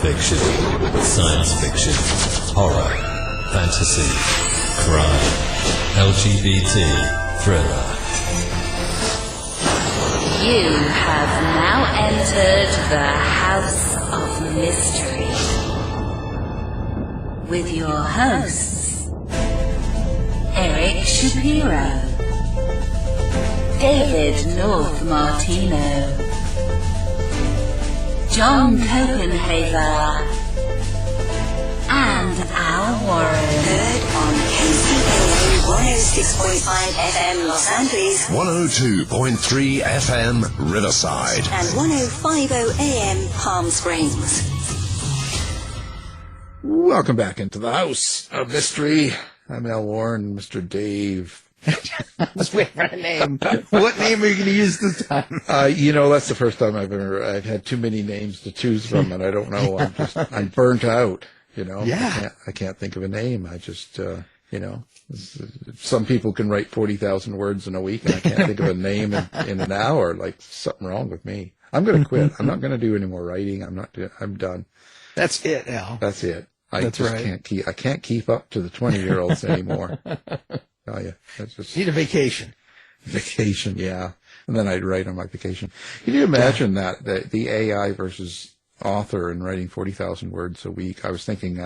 fiction, science fiction, horror, fantasy, crime, LGBT, thriller. You have now entered the House of Mystery with your hosts, Eric Shapiro, David North Martino, John Copenhaver, and Al Warren. Heard on KCAA 106.5 FM Los Angeles, 102.3 FM Riverside, and 105.0 AM Palm Springs. Welcome back into the House of Mystery. I'm Al Warren, Mr. Dave. Let's wait for a name. What name are you going to use this time? That's the first time I've had too many names to choose from, and I don't know. I'm burnt out. Yeah. I can't think of a name. I just, some people can write 40,000 words in a week, and I can't think of a name in an hour. Like, something wrong with me. I'm going to quit. I'm not going to do any more writing. I'm done. That's it, Al. That's it. That's right. I can't keep up to the 20-year-olds anymore. Oh yeah, that's just need a vacation. Vacation, yeah. And then I'd write on my vacation. Can you imagine that the AI versus author and writing 40,000 words a week? I was thinking,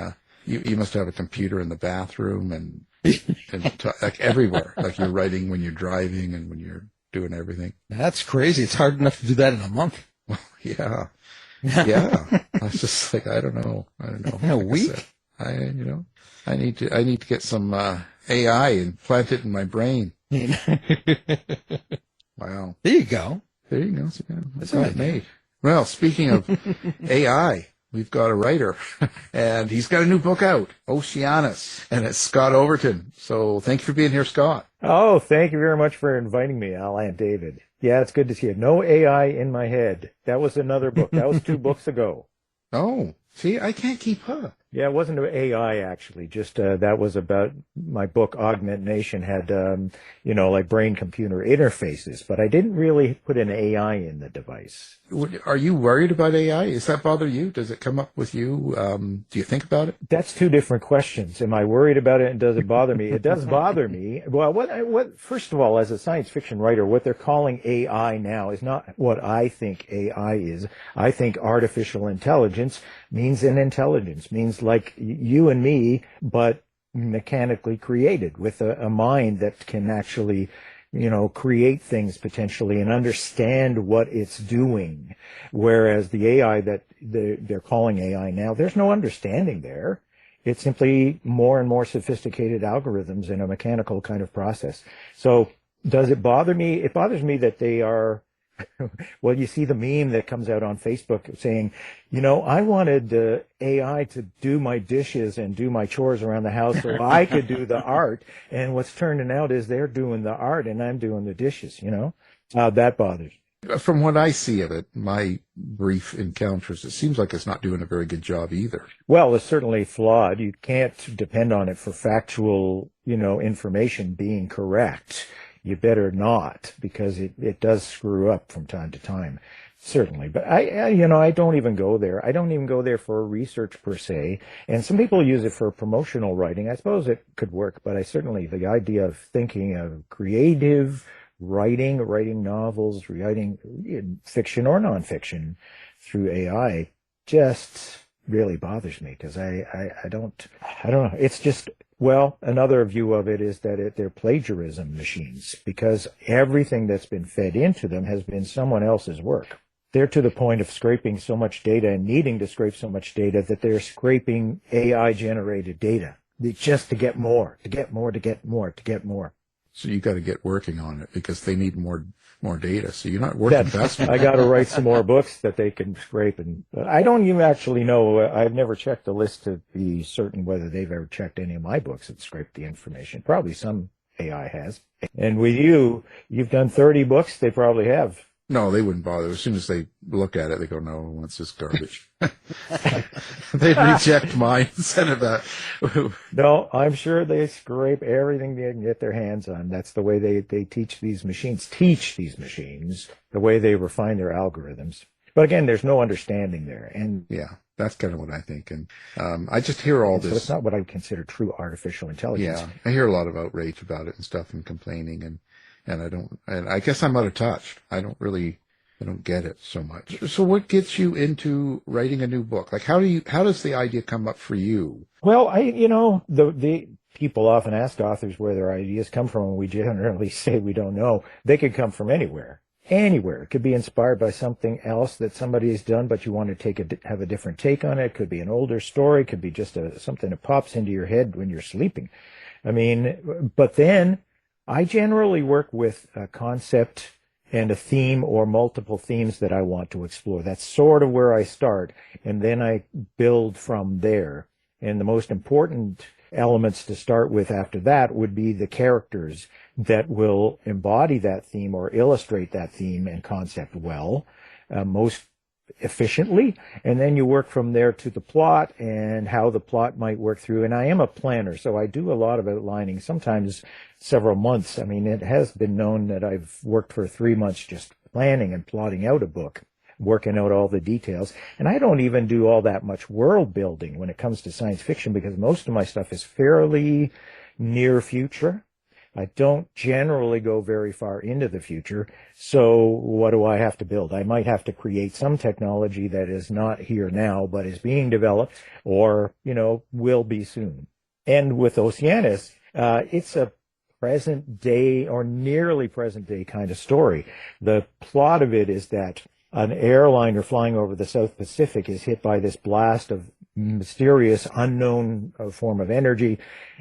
you must have a computer in the bathroom and like everywhere. Like you're writing when you're driving and when you're doing everything. That's crazy. It's hard enough to do that in a month. Well, yeah. I was just like, I don't know. In a week? I need to get some AI and plant it in my brain. Wow. There you go. There you go. That's got it made. Well, speaking of AI, we've got a writer, and he's got a new book out, Oceanus, and it's Scott Overton. So thank you for being here, Scott. Oh, thank you very much for inviting me, Al and David. Yeah, it's good to see you. No AI in my head. That was another book. That was 2 books ago. Oh, see, I can't keep up. Yeah, it wasn't an AI, actually. Just that was about my book, Augment Nation, had, like brain-computer interfaces. But I didn't really put an AI in the device. Are you worried about AI? Does that bother you? Does it come up with you? Do you think about it? That's 2 different questions. Am I worried about it and does it bother me? It does bother me. Well, first of all, as a science fiction writer, what they're calling AI now is not what I think AI is. I think artificial intelligence means an intelligence, means like you and me, but mechanically created with a mind that can actually, create things potentially and understand what it's doing. Whereas the AI that they're calling AI now, there's no understanding there. It's simply more and more sophisticated algorithms in a mechanical kind of process. So does it bother me? It bothers me that they are, well, you see the meme that comes out on Facebook saying, I wanted AI to do my dishes and do my chores around the house so I could do the art. And what's turning out is they're doing the art and I'm doing the dishes, that bothers me. From what I see of it, my brief encounters, it seems like it's not doing a very good job either. Well, it's certainly flawed. You can't depend on it for factual, information being correct. You better not, because it does screw up from time to time, certainly. But I don't even go there. I don't even go there for research per se. And some people use it for promotional writing. I suppose it could work, but the idea of thinking of creative writing novels, writing fiction or nonfiction through AI just really bothers me because I don't know. It's just, well, another view of it is that they're plagiarism machines because everything that's been fed into them has been someone else's work. They're to the point of scraping so much data and needing to scrape so much data that they're scraping AI-generated data just to get more, to get more, to get more, to get more. So you got to get working on it because they need more data. So you're not working fast. I got to write some more books that they can scrape. But I don't even actually know. I've never checked the list to be certain whether they've ever checked any of my books and scraped the information. Probably some AI has. And with you've done 30 books. They probably have. No, they wouldn't bother. As soon as they look at it, they go, no, it's just garbage. They reject mine and send it back. No, I'm sure they scrape everything they can get their hands on. That's the way they teach these machines, the way they refine their algorithms. But again, there's no understanding there. And yeah, That's kind of what I think. And I just hear all So this. it's not what I would consider true artificial intelligence. Yeah, I hear a lot of outrage about it and stuff and complaining, and I guess I'm out of touch. I don't get it so much. So what gets you into writing a new book? Like how does the idea come up for you? Well, the people often ask authors where their ideas come from, and we generally say we don't know. They could come from anywhere. Anywhere. It could be inspired by something else that somebody has done, but you want to have a different take on it. It could be an older story. It could be just something that pops into your head when you're sleeping. I mean, but then I generally work with a concept and a theme or multiple themes that I want to explore. That's sort of where I start, and then I build from there. And the most important elements to start with after that would be the characters that will embody that theme or illustrate that theme and concept well, most efficiently. And then you work from there to the plot and how the plot might work through. And I am a planner, so I do a lot of outlining, sometimes several months. I mean, it has been known that I've worked for 3 months just planning and plotting out a book, working out all the details. And I don't even do all that much world building when it comes to science fiction, because most of my stuff is fairly near future. I don't generally go very far into the future. So what do I have to build? I might have to create some technology that is not here now, but is being developed or, will be soon. And with Oceanus, it's a present day or nearly present day kind of story. The plot of it is that an airliner flying over the South Pacific is hit by this blast of mysterious, unknown form of energy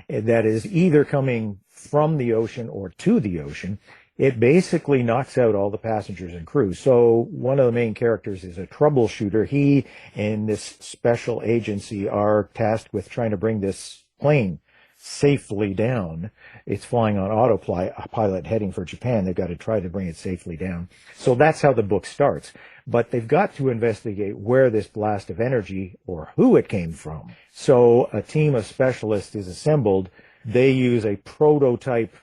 that is either coming from the ocean or to the ocean. It basically knocks out all the passengers and crew. So one of the main characters is a troubleshooter. He and this special agency are tasked with trying to bring this plane safely down. It's flying on autopilot heading for Japan. They've got to try to bring it safely down. So that's how the book starts. But they've got to investigate where this blast of energy or who it came from. So a team of specialists is assembled. They use a prototype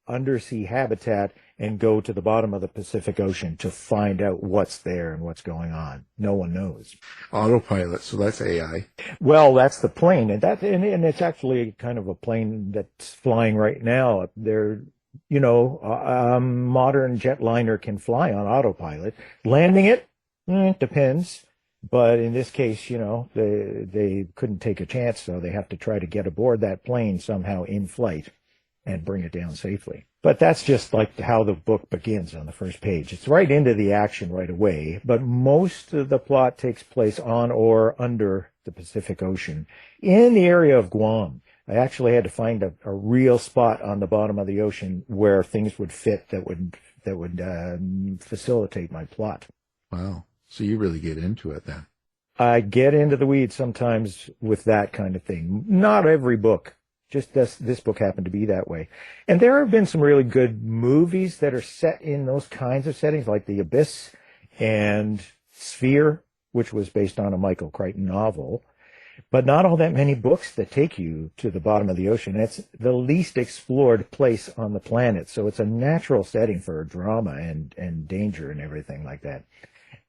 undersea habitat and go to the bottom of the Pacific Ocean to find out what's there and what's going on. No one knows. Autopilot, so that's AI. Well, that's the plane, and it's actually kind of a plane that's flying right now. A modern jetliner can fly on autopilot. Landing it, depends. But in this case, they couldn't take a chance, so they have to try to get aboard that plane somehow in flight and bring it down safely. But that's just like how the book begins on the first page. It's right into the action right away, but most of the plot takes place on or under the Pacific Ocean in the area of Guam. I actually had to find a real spot on the bottom of the ocean where things would fit that would facilitate my plot. Wow. So you really get into it then. I get into the weeds sometimes with that kind of thing. Not every book. Just this book happened to be that way. And there have been some really good movies that are set in those kinds of settings, like The Abyss and Sphere, which was based on a Michael Crichton novel. But not all that many books that take you to the bottom of the ocean. It's the least explored place on the planet. So it's a natural setting for drama and danger and everything like that.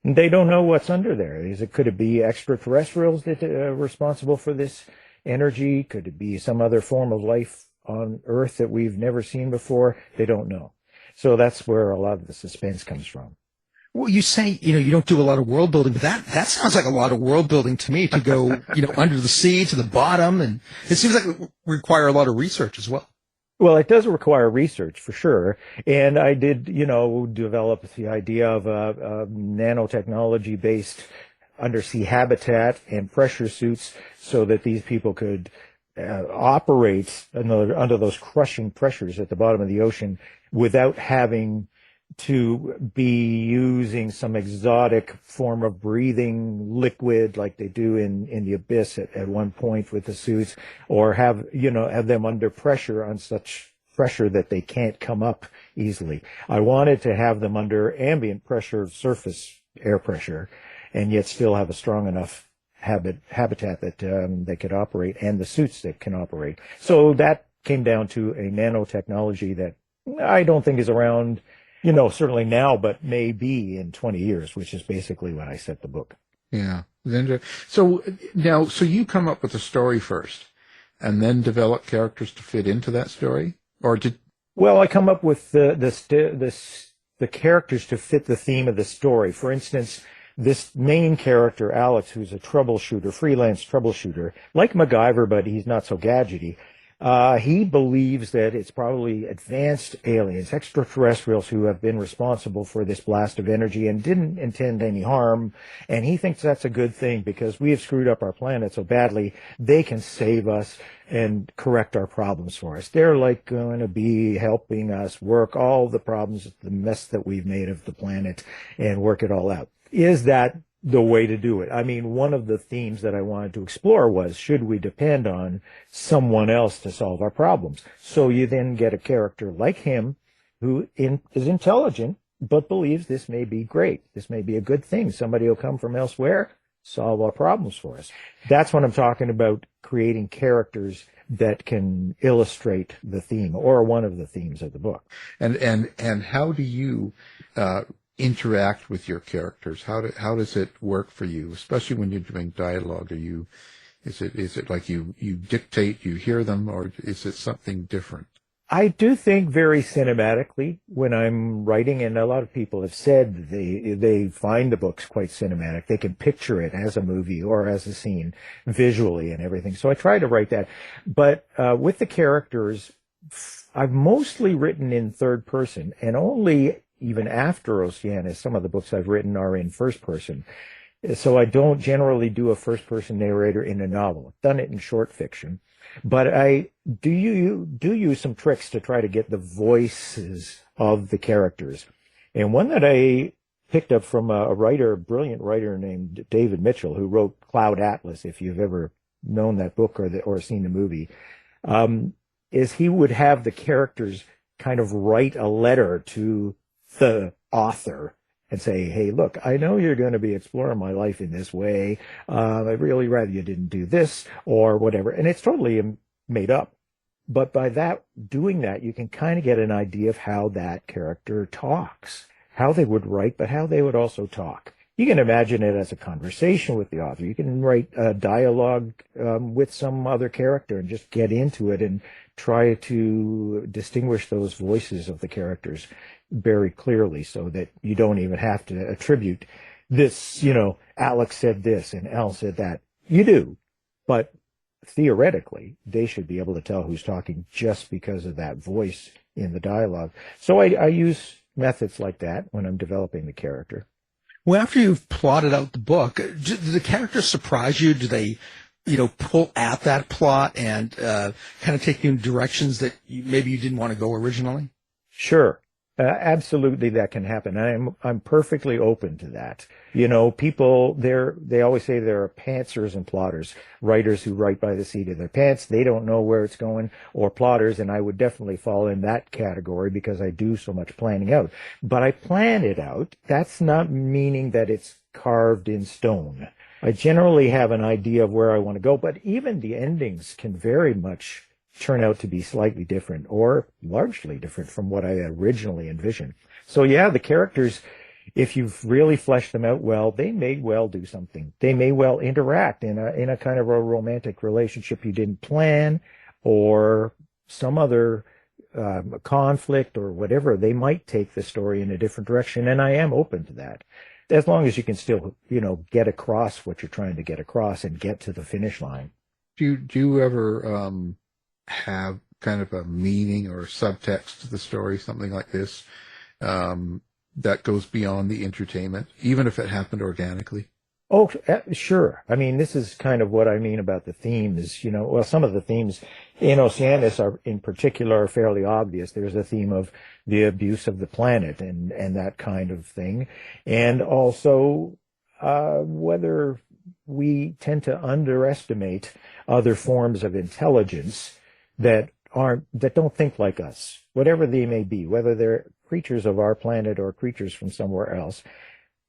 And they don't know what's under there. Could it be extraterrestrials that are responsible for this energy? Could it be some other form of life on Earth that we've never seen before? They don't know. So that's where a lot of the suspense comes from. Well, you say, you don't do a lot of world building, but that sounds like a lot of world building to me, to go, under the sea to the bottom. And it seems like it would require a lot of research as well. Well, it does require research for sure. And I did, develop the idea of a nanotechnology based undersea habitat and pressure suits so that these people could operate under those crushing pressures at the bottom of the ocean without having to be using some exotic form of breathing liquid like they do in The Abyss at one point with the suits, or have them under pressure on such pressure that they can't come up easily. I wanted to have them under ambient pressure, surface air pressure, and yet still have a strong enough habitat that they could operate, and the suits that can operate. So that came down to a nanotechnology that I don't think is around, certainly now, but maybe in 20 years, which is basically when I set the book. Yeah. Then, so now, so you come up with a story first, and then develop characters to fit into that story, or did? Well, I come up with the characters to fit the theme of the story. For instance, this main character, Alex, who's a troubleshooter, freelance troubleshooter, like MacGyver, but he's not so gadgety. He believes that it's probably advanced aliens, extraterrestrials, who have been responsible for this blast of energy and didn't intend any harm. And he thinks that's a good thing because we have screwed up our planet so badly, they can save us and correct our problems for us. They're like going to be helping us work all the problems, the mess that we've made of the planet, and work it all out. Is that the way to do it? I mean, one of the themes that I wanted to explore was, should we depend on someone else to solve our problems? So you then get a character like him who is intelligent, but believes this may be great. This may be a good thing. Somebody will come from elsewhere, solve our problems for us. That's what I'm talking about, creating characters that can illustrate the theme or one of the themes of the book. And how do you interact with your characters? How does it work for you, especially when you're doing dialogue? Is it like you dictate, you hear them, or is it something different? I do think very cinematically when I'm writing, and a lot of people have said they find the books quite cinematic. They can picture it as a movie or as a scene visually and everything. So I try to write that. But with the characters, I've mostly written in third person, and only even after Oceanus, some of the books I've written are in first person. So I don't generally do a first person narrator in a novel. I've done it in short fiction. But I do use some tricks to try to get the voices of the characters. And one that I picked up from a brilliant writer named David Mitchell, who wrote Cloud Atlas, if you've ever known that book or seen the movie, is he would have the characters kind of write a letter to the author and say, hey, look, I know you're going to be exploring my life in this way. I'd really rather you didn't do this or whatever. And it's totally made up. But by doing that, you can kind of get an idea of how that character talks, how they would write, but how they would also talk. You can imagine it as a conversation with the author. You can write a dialogue with some other character and just get into it and try to distinguish those voices of the characters very clearly so that you don't even have to attribute this, Alex said this and Al said that. You do, but theoretically, they should be able to tell who's talking just because of that voice in the dialogue. So I use methods like that when I'm developing the character. Well, after you've plotted out the book, do the characters surprise you? Do they, pull at that plot and kind of take you in directions that maybe you didn't want to go originally? Sure. Absolutely, that can happen. I'm perfectly open to that. People, they always say there are pantsers and plotters, writers who write by the seat of their pants. They don't know where it's going, or plotters, and I would definitely fall in that category because I do so much planning out. But I plan it out. That's not meaning that it's carved in stone. I generally have an idea of where I want to go, but even the endings can very much turn out to be slightly different or largely different from what I originally envisioned. So yeah, the characters, if you've really fleshed them out well, they may well do something. They may well interact in a kind of a romantic relationship you didn't plan, or some other conflict or whatever. They might take the story in a different direction, and I am open to that. As long as you can still, get across what you're trying to get across and get to the finish line. Do you ever have kind of a meaning or subtext to the story, something like this, that goes beyond the entertainment, even if it happened organically? Oh, sure. I mean, this is kind of what I mean about the themes. Some of the themes in Oceanus in particular are fairly obvious. There's a theme of the abuse of the planet and that kind of thing. And also, whether we tend to underestimate other forms of intelligence that don't think like us, whatever they may be, whether they're creatures of our planet or creatures from somewhere else.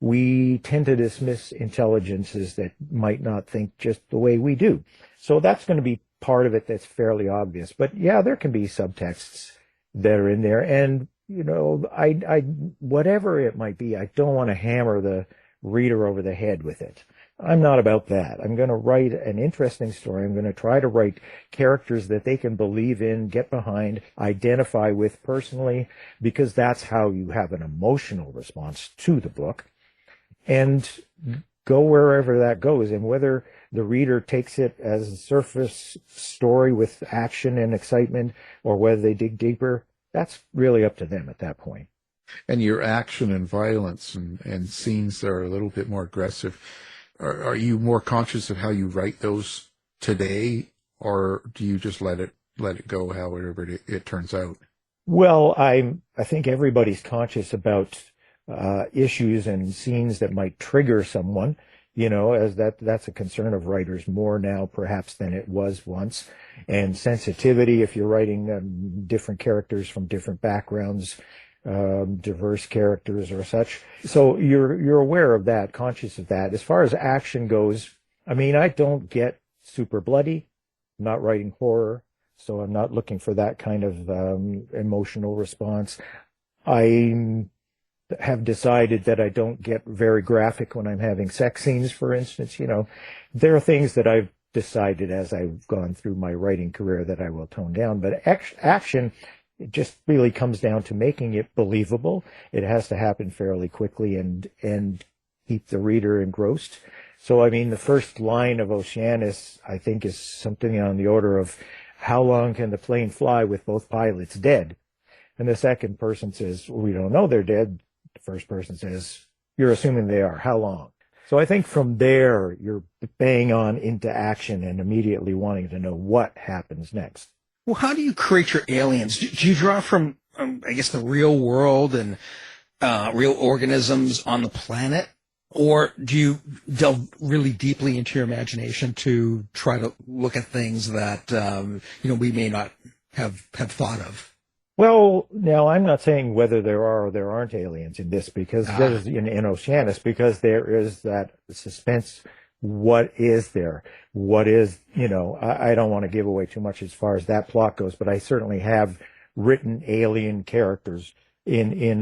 We tend to dismiss intelligences that might not think just the way we do. So that's going to be part of it that's fairly obvious. But yeah, there can be subtexts that are in there. And, I whatever it might be, I don't want to hammer the reader over the head with it. I'm not about that. I'm going to write an interesting story. I'm going to try to write characters that they can believe in, get behind, identify with personally, because that's how you have an emotional response to the book, and go wherever that goes. And whether the reader takes it as a surface story with action and excitement, or whether they dig deeper, that's really up to them at that point. And your action and violence and scenes that are a little bit more aggressive, are you more conscious of how you write those today, or do you just let it go however it turns out? Well, I think everybody's conscious about issues and scenes that might trigger someone, as that's a concern of writers more now perhaps than it was once. And sensitivity, if you're writing different characters from different backgrounds, diverse characters or such. So you're aware of that, conscious of that. As far as action goes, I don't get super bloody. I'm not writing horror, so I'm not looking for that kind of emotional response. I have decided that I don't get very graphic when I'm having sex scenes, for instance. There are things that I've decided as I've gone through my writing career that I will tone down, but action, it just really comes down to making it believable. It has to happen fairly quickly and keep the reader engrossed. So, the first line of Oceanus, I think, is something on the order of, how long can the plane fly with both pilots dead? And the second person says, well, we don't know they're dead. The first person says, you're assuming they are. How long? So I think from there, you're bang on into action and immediately wanting to know what happens next. Well, how do you create your aliens? Do you draw from, the real world and real organisms on the planet? Or do you delve really deeply into your imagination to try to look at things that, we may not have thought of? Well, now I'm not saying whether there are or there aren't aliens in this, because there's in Oceanus, because there is that suspense. What is there? What is, I don't want to give away too much as far as that plot goes, but I certainly have written alien characters in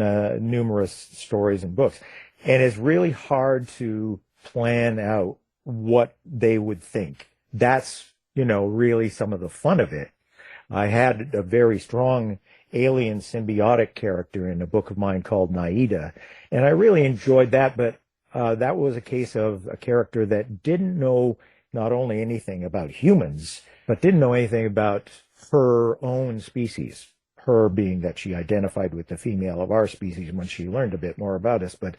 numerous stories and books. And it's really hard to plan out what they would think. That's, really some of the fun of it. I had a very strong alien symbiotic character in a book of mine called Naida, and I really enjoyed that, but that was a case of a character that didn't know not only anything about humans, but didn't know anything about her own species, her being that she identified with the female of our species when she learned a bit more about us, but,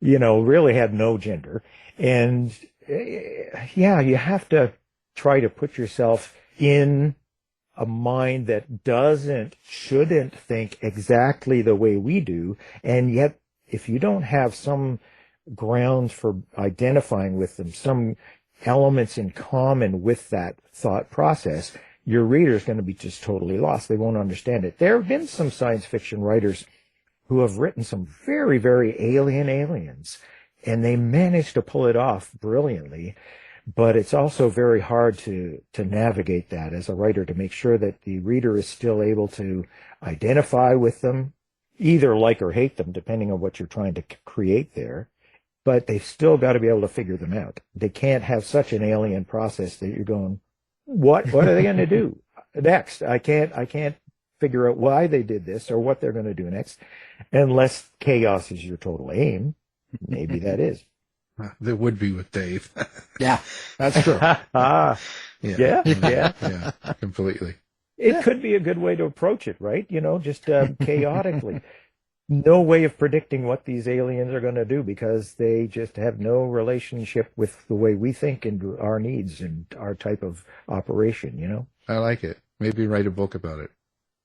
really had no gender. And, you have to try to put yourself in a mind that shouldn't think exactly the way we do, and yet if you don't have some grounds for identifying with them, some elements in common with that thought process, your reader is going to be just totally lost. They won't understand it. There have been some science fiction writers who have written some very, very alien aliens, and they managed to pull it off brilliantly. But it's also very hard to navigate that as a writer, to make sure that the reader is still able to identify with them, either like or hate them, depending on what you're trying to create there. But they've still got to be able to figure them out. They can't have such an alien process that you're going, what are they going to do next? I can't figure out why they did this or what they're going to do next, unless chaos is your total aim. Maybe that is. There would be with Dave. Yeah, that's true. Yeah, completely. It could be a good way to approach it, right? Just chaotically. No way of predicting what these aliens are going to do, because they just have no relationship with the way we think and our needs and our type of operation, I like it. Maybe write a book about it.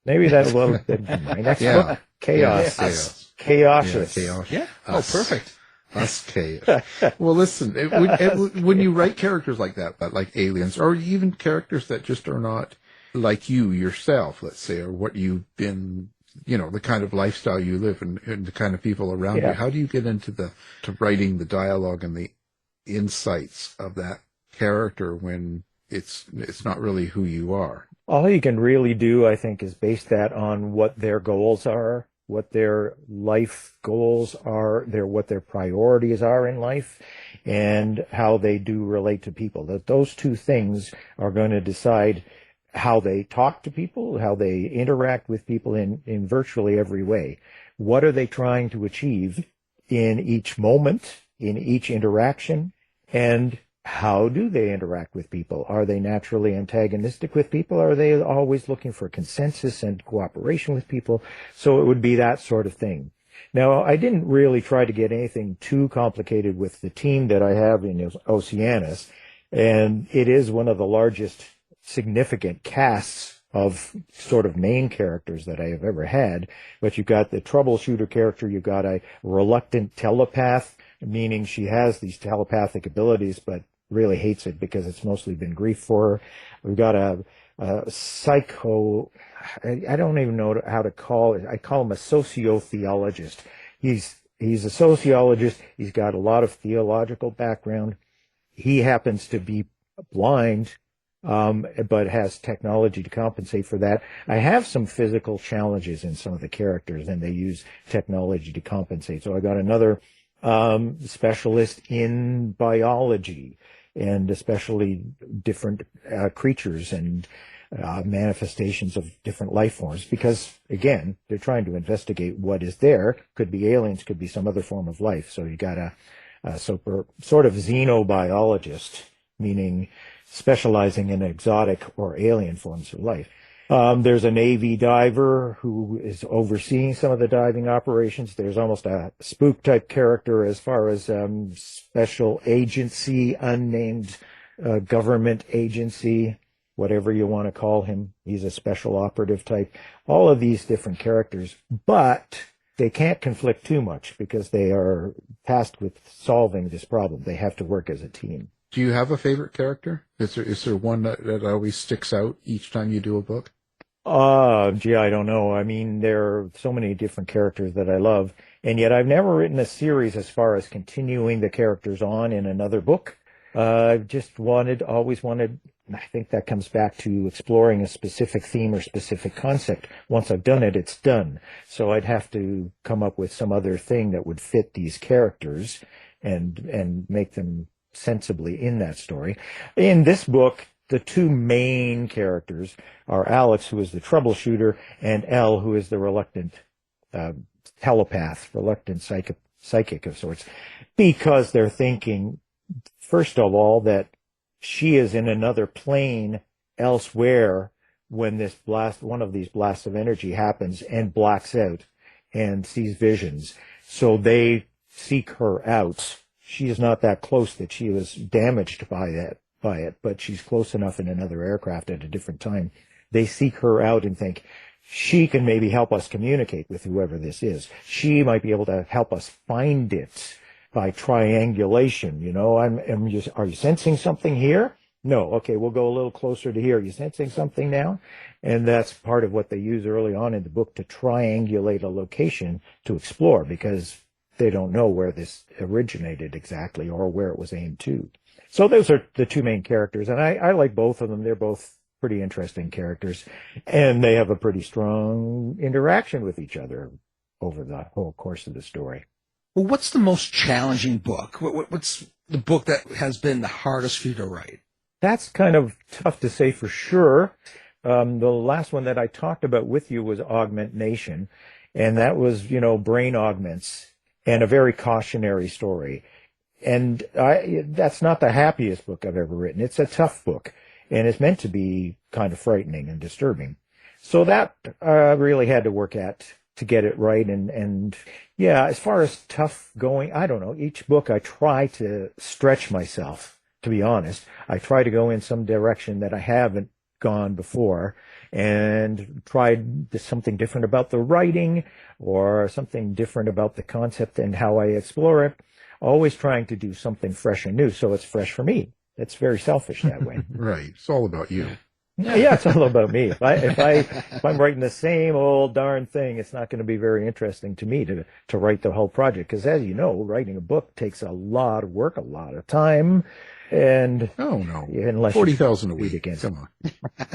Maybe that'll be my next book. Chaos. Chaosius. Chaos. Yeah. Oh, perfect. Us chaos. Well, listen, when you write characters like that, like aliens, or even characters that just are not like you yourself, let's say, or what you've been, the kind of lifestyle you live and the kind of people around you, how do you get into to writing the dialogue and the insights of that character when it's not really who you are? All you can really do, I think, is base that on what their goals are what their life goals are, what their priorities are in life, and how they do relate to people. Those two things are going to decide how they talk to people, how they interact with people in virtually every way. What are they trying to achieve in each moment, in each interaction, and how do they interact with people? Are they naturally antagonistic with people? Are they always looking for consensus and cooperation with people? So it would be that sort of thing. Now, I didn't really try to get anything too complicated with the team that I have in Oceanus, and it is one of the largest significant casts of sort of main characters that I have ever had. But you've got the troubleshooter character, you've got a reluctant telepath, meaning she has these telepathic abilities, but really hates it because it's mostly been grief for her. We've got a psycho, I don't even know how to call it. I call him a sociotheologist. He's a sociologist. He's got a lot of theological background. He happens to be blind, but has technology to compensate for that. I have some physical challenges in some of the characters, and they use technology to compensate. So I got another specialist in biology, and especially different creatures and manifestations of different life forms, because again, they're trying to investigate what is there. Could be aliens, could be some other form of life. So you got a sort of xenobiologist, meaning specializing in exotic or alien forms of life. There's a Navy diver who is overseeing some of the diving operations. There's almost a spook type character as far as special agency, unnamed government agency, whatever you want to call him. He's a special operative type. All of these different characters, but they can't conflict too much because they are tasked with solving this problem. They have to work as a team. Do you have a favorite character? Is there one that always sticks out each time you do a book? Gee, I don't know. I mean, there are so many different characters that I love, and yet I've never written a series as far as continuing the characters on in another book. I've just always wanted, I think that comes back to exploring a specific theme or specific concept. Once I've done it, it's done. So I'd have to come up with some other thing that would fit these characters and make them sensibly in that story. In this book, the two main characters are Alex, who is the troubleshooter, and Elle, who is the reluctant telepath, reluctant psychic of sorts, because they're thinking, first of all, that she is in another plane elsewhere when this one of these blasts of energy happens, and blacks out and sees visions. So they seek her out. She is not that close that she was damaged by it, but she's close enough in another aircraft at a different time. They seek her out and think she can maybe help us communicate with whoever this is. She might be able to help us find it by triangulation. You know, are you sensing something here? No. Okay, we'll go a little closer to here. Are you sensing something now? And that's part of what they use early on in the book to triangulate a location to explore, because they don't know where this originated exactly or where it was aimed to. So those are the two main characters, and I like both of them. They're both pretty interesting characters, and they have a pretty strong interaction with each other over the whole course of the story. Well, what's the most challenging book? What's the book that has been the hardest for you to write? That's kind of tough to say for sure. The last one that I talked about with you was Augment Nation, and that was, brain augments and a very cautionary story. And that's not the happiest book I've ever written. It's a tough book, and it's meant to be kind of frightening and disturbing. So that really had to work at to get it right. And yeah, as far as tough going, I don't know. Each book I try to stretch myself, to be honest. I try to go in some direction that I haven't gone before, and tried something different about the writing or something different about the concept and how I explore it. Always trying to do something fresh and new, so it's fresh for me. It's very selfish that way. Right. It's all about you. Yeah, it's all about me. If I'm writing the same old darn thing, it's not going to be very interesting to me to write the whole project. Because as you know, writing a book takes a lot of work, a lot of time, and oh no, unless 40,000 a week. Against Come on.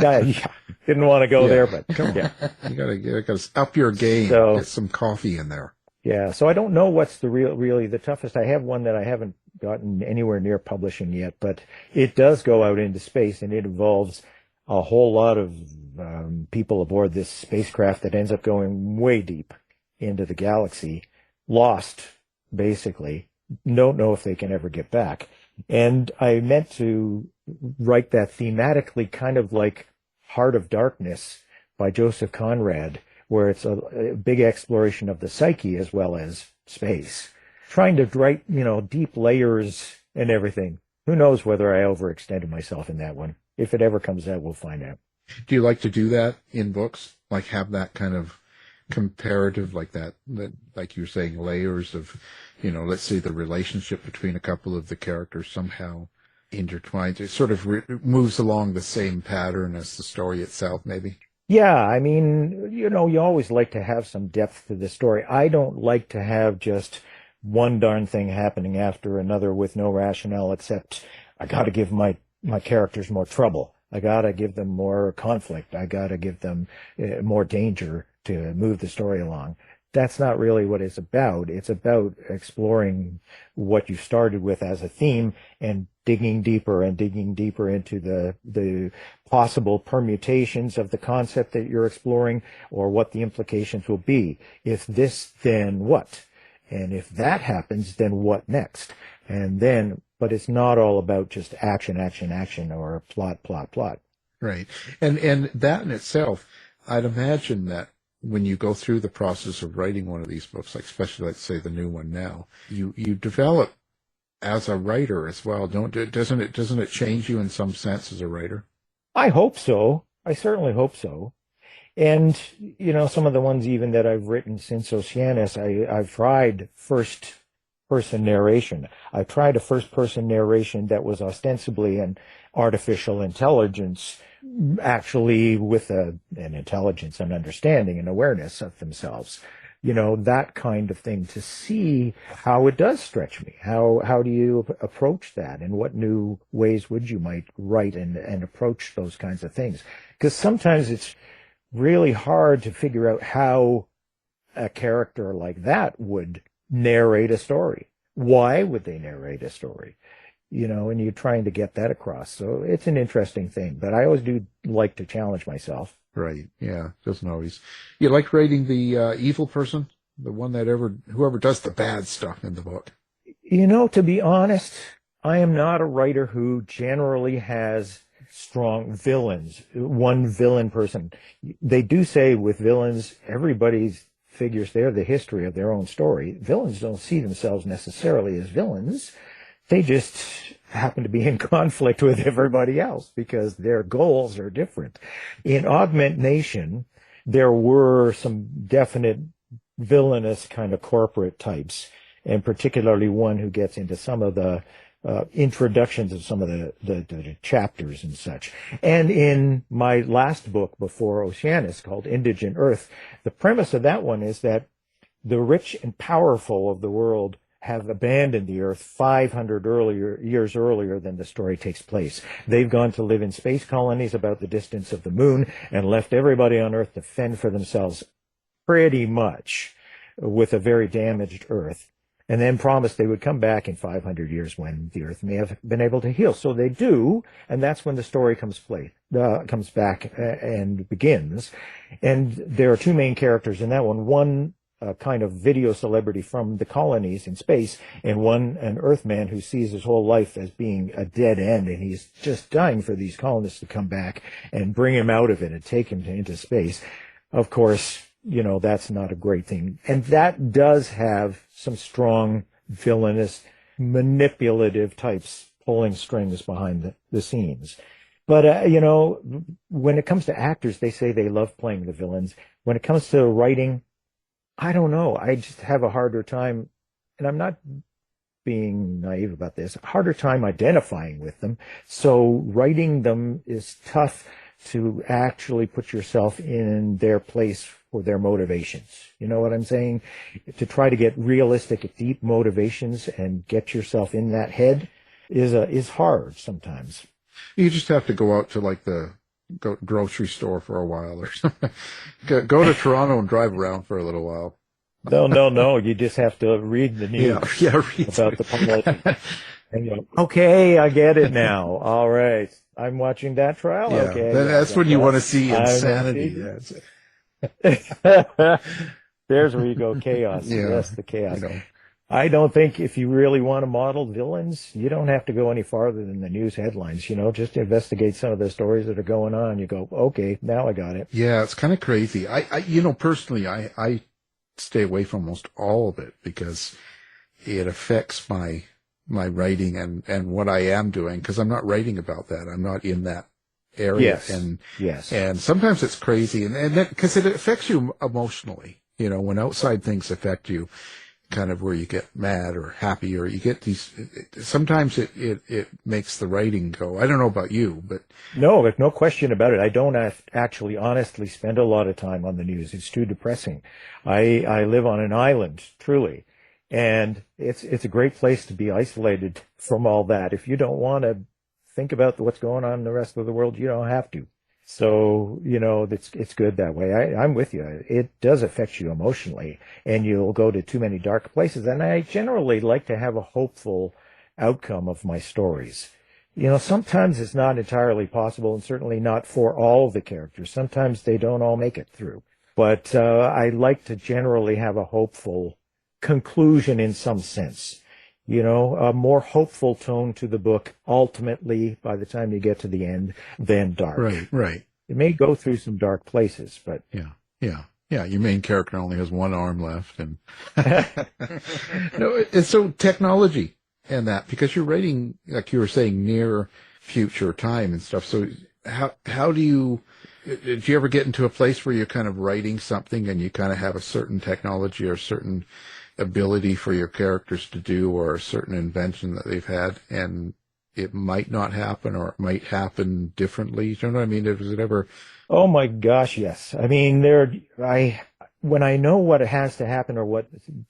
yeah, Didn't want to go Yeah. there, but Come on. yeah. You gotta up your game. So- Get some coffee in there. Yeah, so I don't know what's really the toughest. I have one that I haven't gotten anywhere near publishing yet, but it does go out into space, and it involves a whole lot of people aboard this spacecraft that ends up going way deep into the galaxy, lost, basically. Don't know if they can ever get back. And I meant to write that thematically, kind of like Heart of Darkness by Joseph Conrad, where it's a big exploration of the psyche as well as space. Trying to write, deep layers and everything. Who knows whether I overextended myself in that one. If it ever comes out, we'll find out. Do you like to do that in books? Like have that kind of comparative, like that like you were saying, layers of, let's say the relationship between a couple of the characters somehow intertwined. It sort of moves along the same pattern as the story itself, maybe. Yeah, I mean, you always like to have some depth to the story. I don't like to have just one darn thing happening after another with no rationale, except I got to give my characters more trouble. I got to give them more conflict. I got to give them more danger to move the story along. That's not really what it's about. It's about exploring what you started with as a theme and digging deeper into the possible permutations of the concept that you're exploring, or what the implications will be. If this, then what? And if that happens, then what next? But it's not all about just action, or plot. Right. And that in itself, I'd imagine that when you go through the process of writing one of these books, like especially let's say the new one now, you develop as a writer as well, doesn't it change you in some sense as a writer? I hope so. I certainly hope so. And, some of the ones even that I've written since Oceanus, I've tried first person narration. I tried a first person narration that was ostensibly an artificial intelligence, actually with an intelligence and understanding and awareness of themselves. That kind of thing, to see how it does stretch me. How do you approach that, and what new ways would you might write and approach those kinds of things? Because sometimes it's really hard to figure out how a character like that would narrate a story. Why would they narrate a story? And you're trying to get that across. So it's an interesting thing, but I always do like to challenge myself. Right. Yeah. Doesn't always. You like writing the evil person, the one that whoever does the bad stuff in the book. To be honest, I am not a writer who generally has strong villains, one villain person. They do say with villains, everybody's figures they're the history of their own story. Villains don't see themselves necessarily as villains. They just happen to be in conflict with everybody else because their goals are different. In Augment Nation, there were some definite villainous kind of corporate types, and particularly one who gets into some of the introductions of some of the chapters and such. And in my last book before Oceanus, called Indigent Earth, the premise of that one is that the rich and powerful of the world have abandoned the Earth 500 years earlier than the story takes place. They've gone to live in space colonies about the distance of the moon and left everybody on Earth to fend for themselves, pretty much, with a very damaged Earth, and then promised they would come back in 500 years when the Earth may have been able to heal. So they do, and that's when the story comes back and begins. And there are two main characters in that one. One kind of video celebrity from the colonies in space, and one, an Earthman who sees his whole life as being a dead end, and he's just dying for these colonists to come back and bring him out of it and take him into space. Of course, that's not a great thing. And that does have some strong villainous, manipulative types pulling strings behind the scenes. But, when it comes to actors, they say they love playing the villains. When it comes to writing, I don't know. I just have a harder time, and I'm not being naive about this, a harder time identifying with them. So writing them is tough to actually put yourself in their place for their motivations. You know what I'm saying? To try to get realistic, deep motivations and get yourself in that head is hard sometimes. You just have to go out to like the go grocery store for a while or something. Go to Toronto and drive around for a little while. No. You just have to read the news Read about the politics. And you go, okay, I get it now. All right. I'm watching that trial. Yeah, Okay. that's when you want to see insanity. There's where you go, chaos. Yeah, Yes, the chaos. you know. I don't think if you really want to model villains, you don't have to go any farther than the news headlines. Just investigate some of the stories that are going on. You go, okay, now I got it. Yeah, it's kind of crazy. I personally, I stay away from almost all of it because it affects my writing and what I am doing, because I'm not writing about that. I'm not in that area. Yes. And sometimes it's crazy, and that, because it affects you emotionally. When outside things affect you, kind of where you get mad or happy, or you get these, sometimes it makes the writing go. I don't know about you, but. No, there's no question about it. I don't actually honestly spend a lot of time on the news. It's too depressing. I live on an island, truly. And it's a great place to be isolated from all that. If you don't want to think about what's going on in the rest of the world, you don't have to. So, it's good that way. I'm with you. It does affect you emotionally, and you'll go to too many dark places. And I generally like to have a hopeful outcome of my stories. Sometimes it's not entirely possible, and certainly not for all of the characters. Sometimes they don't all make it through. But I like to generally have a hopeful conclusion in some sense. A more hopeful tone to the book, ultimately, by the time you get to the end, than dark. Right. It may go through some dark places, but... Yeah. Your main character only has one arm left. And and so technology and that, because you're writing, like you were saying, near future time and stuff. So how do you ever get into a place where you're kind of writing something and you kind of have a certain technology or a certain ability for your characters to do, or a certain invention that they've had, and it might not happen, or it might happen differently? Do you know what I mean? Does it ever? Oh my gosh, yes. I mean, when I know what has to happen or what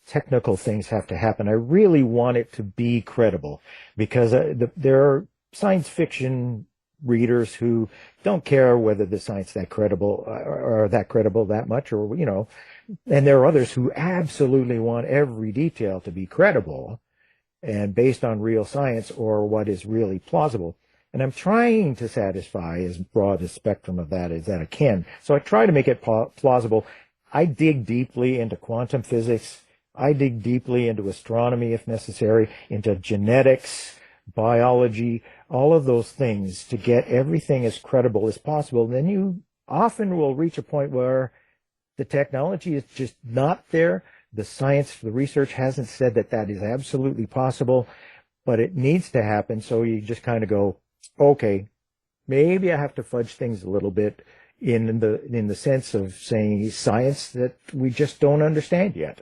technical things have to happen, I really want it to be credible, because there are science fiction readers who don't care whether the science that credible or that credible that much, or and there are others who absolutely want every detail to be credible and based on real science or what is really plausible. And I'm trying to satisfy as broad a spectrum of that as that I can. So I try to make it plausible. I dig deeply into quantum physics. I dig deeply into astronomy if necessary, into genetics, biology, all of those things to get everything as credible as possible. And then you often will reach a point where the technology is just not there. The science, the research hasn't said that is absolutely possible, but it needs to happen. So you just kind of go, okay, maybe I have to fudge things a little bit in the sense of saying science that we just don't understand yet.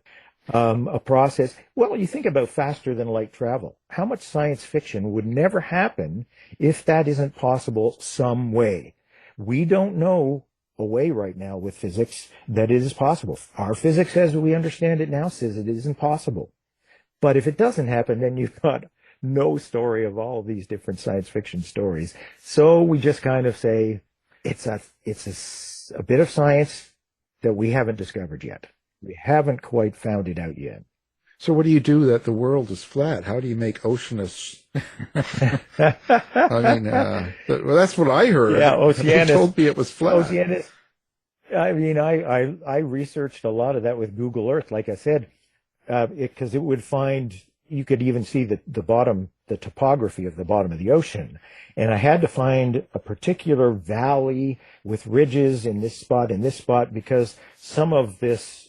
A process. Well, you think about faster than light travel. How much science fiction would never happen if that isn't possible some way? We don't know a way right now with physics that it is possible. Our physics, as we understand it now, says it isn't possible. But if it doesn't happen, then you've got no story of all of these different science fiction stories. So we just kind of say it's a bit of science that we haven't discovered yet. We haven't quite found it out yet. So what do you do that the world is flat? How do you make Oceanus? I mean, well, that's what I heard. Yeah, Oceanus. They told me it was flat. Oceanus. I mean, I researched a lot of that with Google Earth, like I said, because it would find, you could even see the bottom, the topography of the bottom of the ocean. And I had to find a particular valley with ridges in this spot, because some of this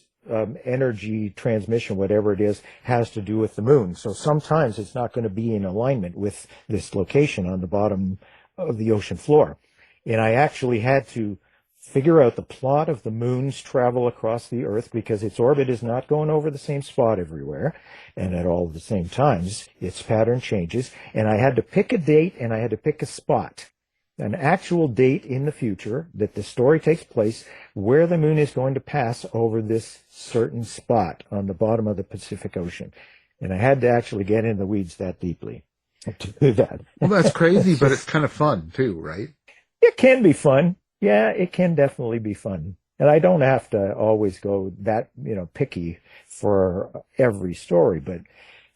energy transmission, whatever it is, has to do with the moon. So sometimes it's not going to be in alignment with this location on the bottom of the ocean floor. And I actually had to figure out the plot of the moon's travel across the Earth, because its orbit is not going over the same spot everywhere and at all the same times. Its pattern changes. And I had to pick a date, and I had to pick a spot, an actual date in the future that the story takes place, where the moon is going to pass over this certain spot on the bottom of the Pacific Ocean. And I had to actually get in the weeds that deeply to do that. Well, that's crazy, but it's kind of fun too, right? It can be fun. Yeah, it can definitely be fun. And I don't have to always go that, picky for every story, but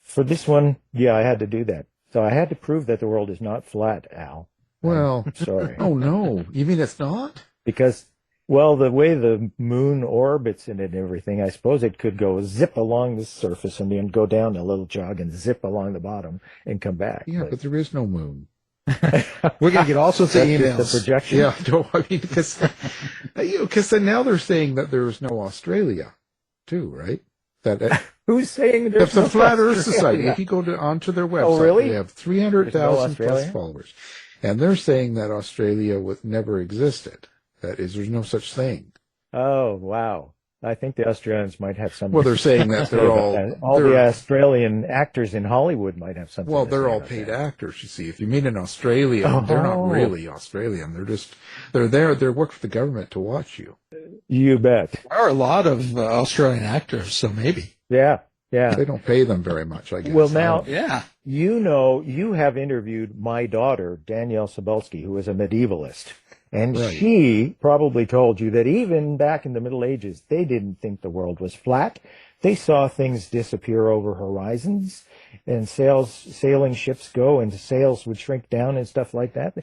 for this one, yeah, I had to do that. So I had to prove that the world is not flat, Al. Well, I'm sorry. oh no, you mean it's not? Because, well, the way the moon orbits in it and everything, I suppose it could go zip along the surface and then go down a little jog and zip along the bottom and come back. Yeah, but there is no moon. We're going to get all sorts of That's emails. just a projection. Yeah, no, I mean, because then now they're saying that there is no Australia, too, right? That Who's saying there's the no Flat Earth Australia? Society. If you go onto their website, really? they have There's 300,000 no plus Australia? followers, and they're saying that Australia never existed. That is, there's no such thing. Oh, wow. I think the Australians might have something. Well, they're saying that they're all the Australian actors in Hollywood might have something. well, to they're say all about paid that. actors. You see, if you meet an Australian, they're not really Australian. They're there. They work for the government to watch you. You bet. There are a lot of Australian actors, so maybe. Yeah, yeah. They don't pay them very much, I guess. Well, now, Yeah. you have interviewed my daughter, Danielle Cebulski, who is a medievalist. And Right. she probably told you that even back in the Middle Ages, they didn't think the world was flat. They saw things disappear over horizons and sailing ships go and sails would shrink down and stuff like that.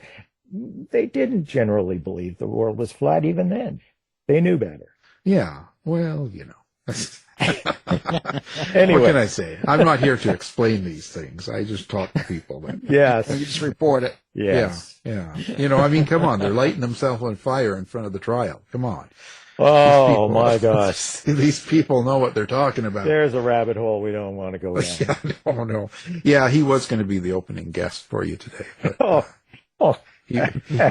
They didn't generally believe the world was flat even then. They knew better. Yeah. Well, Anyway. What can I say? I'm not here to explain these things. I just talk to people. That, Yes. You just report it. Yes. Yeah. I mean, come on. They're lighting themselves on fire in front of the trial. Come on. Oh, my gosh. These people know what they're talking about. There's a rabbit hole we don't want to go down. Yeah, no. Yeah, he was going to be the opening guest for you today. But Oh,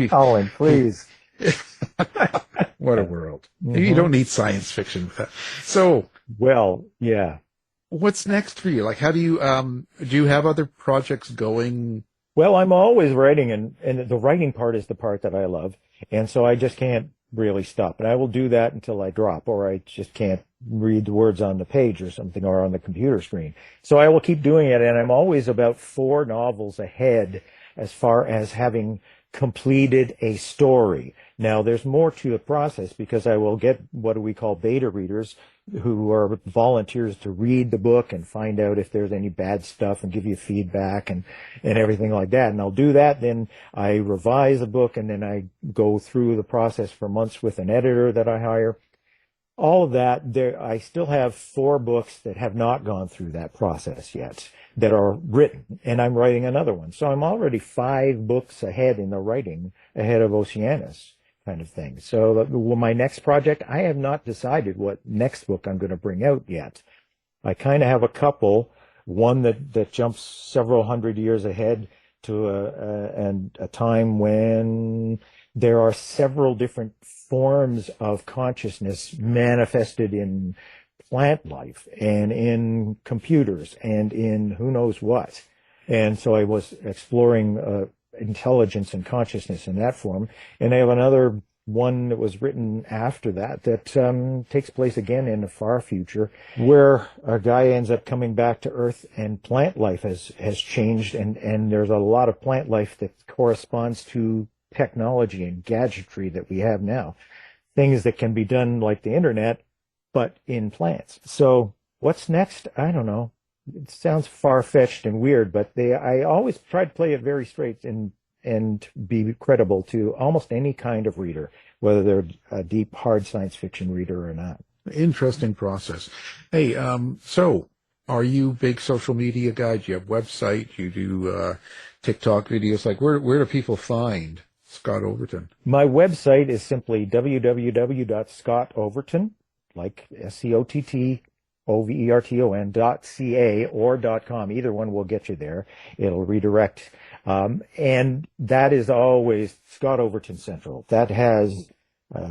Colin, please. what a world. You don't need science fiction for that. So, Well, yeah. what's next for you? Like, how do you have other projects going? Well, I'm always writing, and the writing part is the part that I love, and so I just can't really stop. And I will do that until I drop, or I just can't read the words on the page or something, or on the computer screen. So I will keep doing it, and I'm always about 4 novels ahead as far as having completed a story. Now, there's more to the process because I will get what we call beta readers who are volunteers to read the book and find out if there's any bad stuff and give you feedback and everything like that. And I'll do that. Then I revise the book and then I go through the process for months with an editor that I hire. All of that, I still have 4 books that have not gone through that process yet that are written, and I'm writing another one. So I'm already 5 books ahead in the writing, ahead of Oceanus kind of thing. So my next project, I have not decided what next book I'm going to bring out yet. I kind of have a couple, one that jumps several hundred years ahead to a time when there are several different forms of consciousness manifested in plant life and in computers and in who knows what. And so I was exploring intelligence and consciousness in that form. And I have another one that was written after that takes place again in the far future, where a guy ends up coming back to Earth and plant life has changed, and there's a lot of plant life that corresponds to technology and gadgetry that we have now. Things that can be done like the internet, but in plants. So what's next? I don't know. It sounds far-fetched and weird, but I always try to play it very straight and be credible to almost any kind of reader, whether they're a deep, hard science fiction reader or not. Interesting process. Hey, so are you a big social media guy? Do you have a website? Do you do TikTok videos? Like, where do people find Scott Overton? My website is simply www.scottoverton, like SCOTTOVERTON.ca or .com. Either one will get you there. It'll redirect. And that is always Scott Overton Central. That has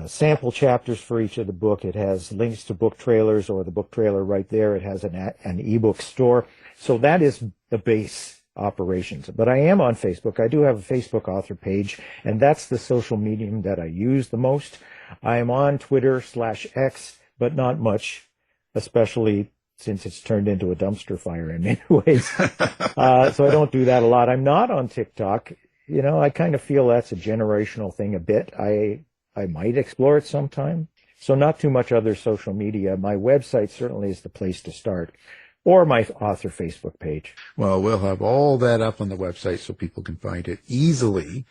sample chapters for each of the book. It has links to book trailers or the book trailer right there. It has an ebook store. So that is the base operations. But I am on Facebook. I do have a Facebook author page, and that's the social medium that I use the most. I am on Twitter/X, but not much, especially since it's turned into a dumpster fire in many ways. So I don't do that a lot. I'm not on TikTok. I kind of feel that's a generational thing a bit. I I might explore it sometime. So not too much other social media. My website certainly is the place to start, or my author Facebook page. Well, we'll have all that up on the website so people can find it easily.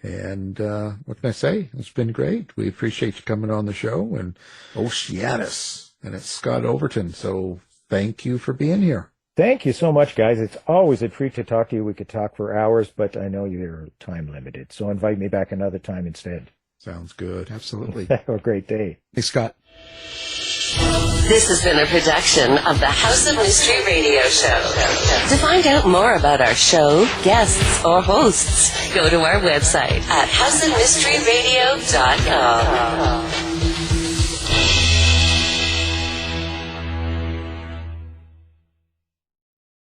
And what can I say? It's been great. We appreciate you coming on the show. And Oceanus, and it's Scott Overton. So thank you for being here. Thank you so much, guys. It's always a treat to talk to you. We could talk for hours, but I know you're time limited. So invite me back another time instead. Sounds good. Absolutely. Have a great day. Thanks, Scott. This has been a production of the House of Mystery Radio Show. To find out more about our show, guests, or hosts, go to our website at houseofmysteryradio.com.